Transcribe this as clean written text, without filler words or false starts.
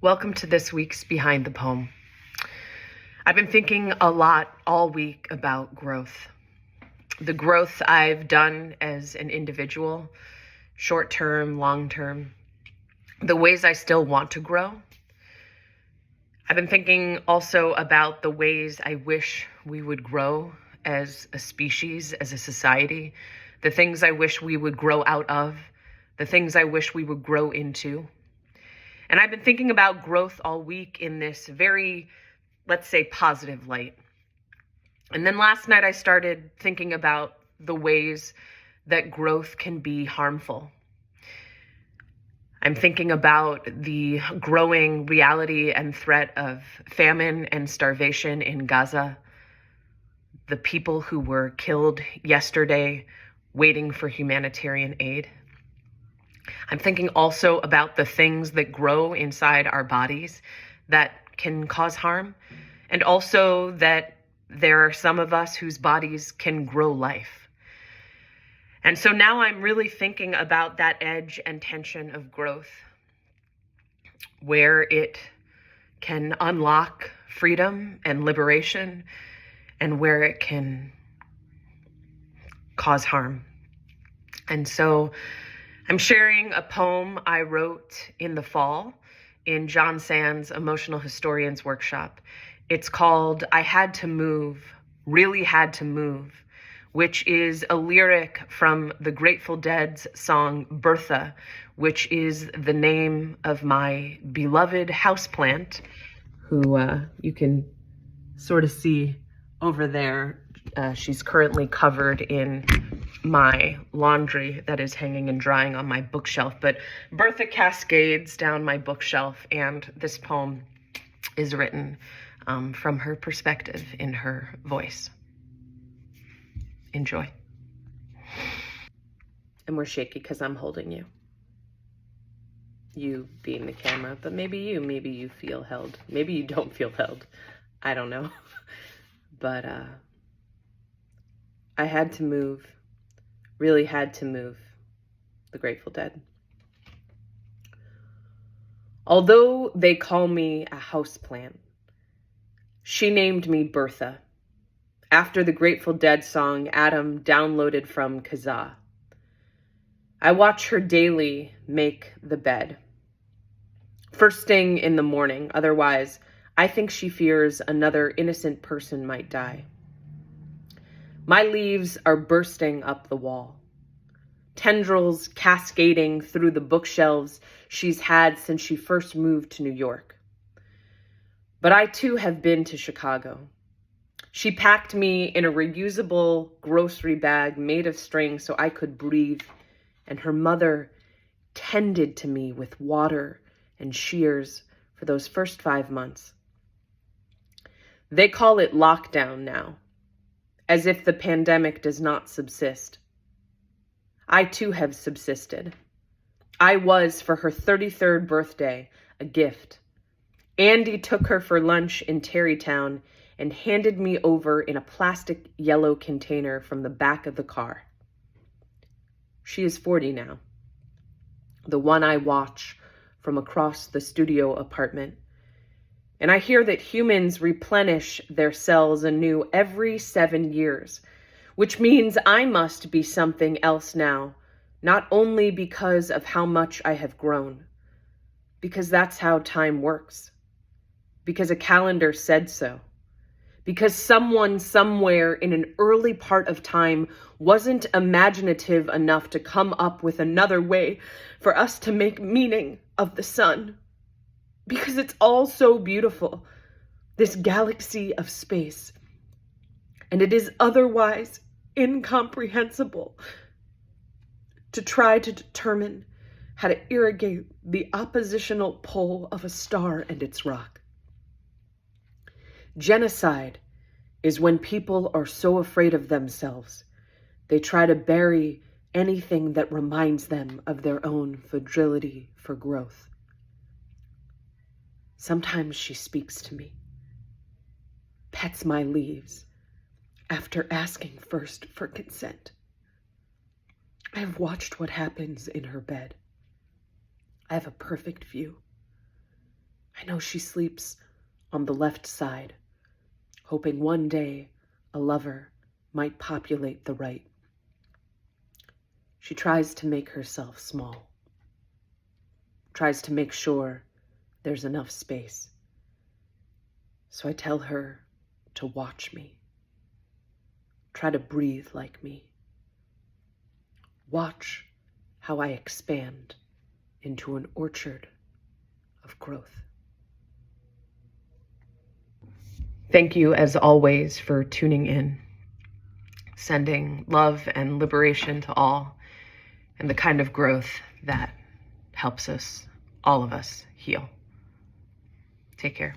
Welcome to this week's Behind the Poem. I've been thinking a lot all week about growth. The growth I've done as an individual, short-term, long-term, the ways I still want to grow. I've been thinking also about the ways I wish we would grow as a species, as a society, the things I wish we would grow out of, the things I wish we would grow into. And I've been thinking about growth all week in this very, let's say, positive light. And then last night I started thinking about the ways that growth can be harmful. I'm thinking about the growing reality and threat of famine and starvation in Gaza, the people who were killed yesterday waiting for humanitarian aid. I'm thinking also about the things that grow inside our bodies that can cause harm, and also that there are some of us whose bodies can grow life. And so now I'm really thinking about that edge and tension of growth, where it can unlock freedom and liberation, and where it can cause harm. And so I'm sharing a poem I wrote in the fall in Jon Sands' Emotional Historians Workshop. It's called I Had to Move, Really Had to Move, which is a lyric from the Grateful Dead's song Bertha, which is the name of my beloved houseplant, who you can sort of see over there. She's currently covered in my laundry that is hanging and drying on my bookshelf, but Bertha cascades down my bookshelf, and this poem is written from her perspective, in her voice. Enjoy. And we're shaky because I'm holding you. You being the camera, but maybe you feel held. Maybe you don't feel held. I don't know. But I had to move. Really had to move. The Grateful Dead. Although they call me a houseplant, she named me Bertha, after the Grateful Dead song Adam downloaded from Kazaa. I watch her daily make the bed. First thing in the morning, otherwise, I think she fears another innocent person might die. My leaves are bursting up the wall, tendrils cascading through the bookshelves she's had since she first moved to New York. But I too have been to Chicago. She packed me in a reusable grocery bag made of string so I could breathe, and her mother tended to me with water and shears for those first 5 months. They call it lockdown now, as if the pandemic does not subsist. I too have subsisted. I was, for her 33rd birthday, a gift. Andy took her for lunch in Tarrytown and handed me over in a plastic yellow container from the back of the car. She is 40 now, the one I watch from across the studio apartment. And I hear that humans replenish their cells anew every 7 years, which means I must be something else now, not only because of how much I have grown, because that's how time works, because a calendar said so, because someone somewhere in an early part of time wasn't imaginative enough to come up with another way for us to make meaning of the sun. Because it's all so beautiful, this galaxy of space. And it is otherwise incomprehensible to try to determine how to irrigate the oppositional pole of a star and its rock. Genocide is when people are so afraid of themselves, they try to bury anything that reminds them of their own fragility for growth. Sometimes she speaks to me, pets my leaves after asking first for consent. I have watched what happens in her bed. I have a perfect view. I know she sleeps on the left side, hoping one day a lover might populate the right. She tries to make herself small, tries to make sure there's enough space. So I tell her to watch me, try to breathe like me. Watch how I expand into an orchard of growth. Thank you, as always, for tuning in, sending love and liberation to all, and the kind of growth that helps us, all of us, heal. Take care.